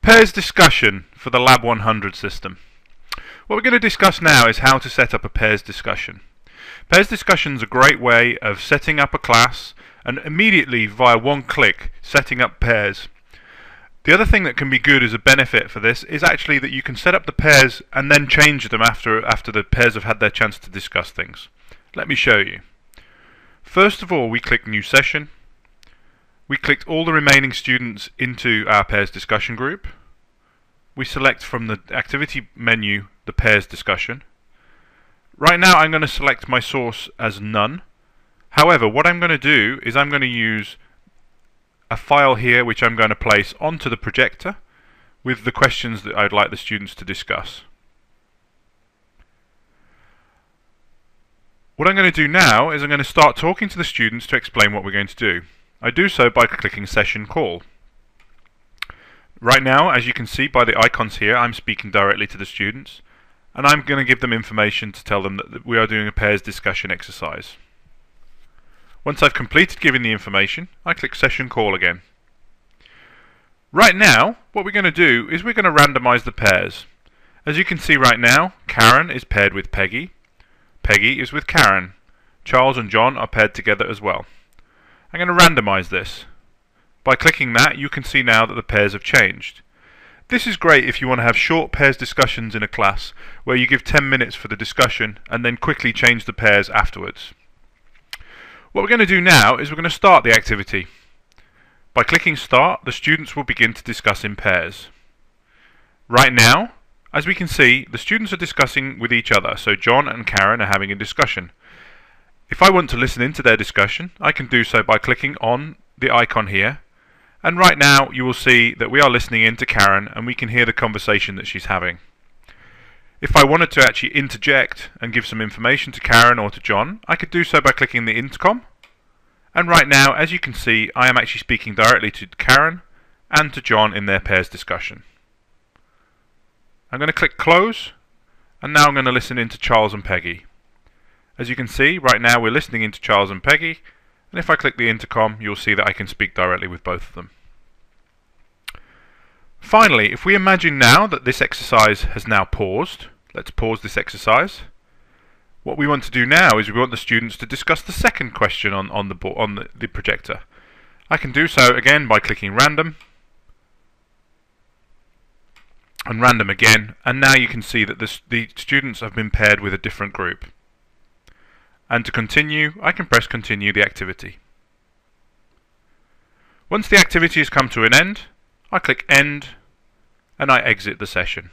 Pairs discussion for the Lab 100 system. What we're going to discuss now is how to set up a pairs discussion. Pairs discussion is a great way of setting up a class and immediately via one click setting up pairs. The other thing that can be good as a benefit for this is actually that you can set up the pairs and then change them after the pairs have had their chance to discuss things. Let me show you. First of all, we click New Session. We clicked all the remaining students into our pairs discussion group. We select from the activity menu the pairs discussion. Right now I'm going to select my source as none. However, what I'm going to do is I'm going to use a file here which I'm going to place onto the projector with the questions that I'd like the students to discuss. What I'm going to do now is I'm going to start talking to the students to explain what we're going to do. I do so by clicking Session Call. Right now, as you can see by the icons here, I'm speaking directly to the students, and I'm going to give them information to tell them that we are doing a pairs discussion exercise. Once I've completed giving the information, I click Session Call again. Right now, what we're going to do is we're going to randomize the pairs. As you can see right now, Karen is paired with Peggy. Peggy is with Karen. Charles and John are paired together as well. I'm going to randomize this. By clicking that, you can see now that the pairs have changed. This is great if you want to have short pairs discussions in a class where you give 10 minutes for the discussion and then quickly change the pairs afterwards. What we're going to do now is we're going to start the activity. By clicking Start, the students will begin to discuss in pairs. Right now, as we can see, the students are discussing with each other, so John and Karen are having a discussion. If I want to listen into their discussion, I can do so by clicking on the icon here, and right now you will see that we are listening in to Karen and we can hear the conversation that she's having. If I wanted to actually interject and give some information to Karen or to John, I could do so by clicking the intercom, and right now, as you can see, I am actually speaking directly to Karen and to John in their pairs discussion. I'm going to click Close, and now I'm going to listen in to Charles and Peggy. As you can see, right now we're listening into Charles and Peggy, and if I click the intercom, you'll see that I can speak directly with both of them. Finally, if we imagine now that this exercise has now paused, let's pause this exercise. What we want to do now is we want the students to discuss the second question on the projector. I can do so again by clicking Random, and Random again, and now you can see that the students have been paired with a different group. And to continue, I can press Continue the activity. Once the activity has come to an end, I click End and I exit the session.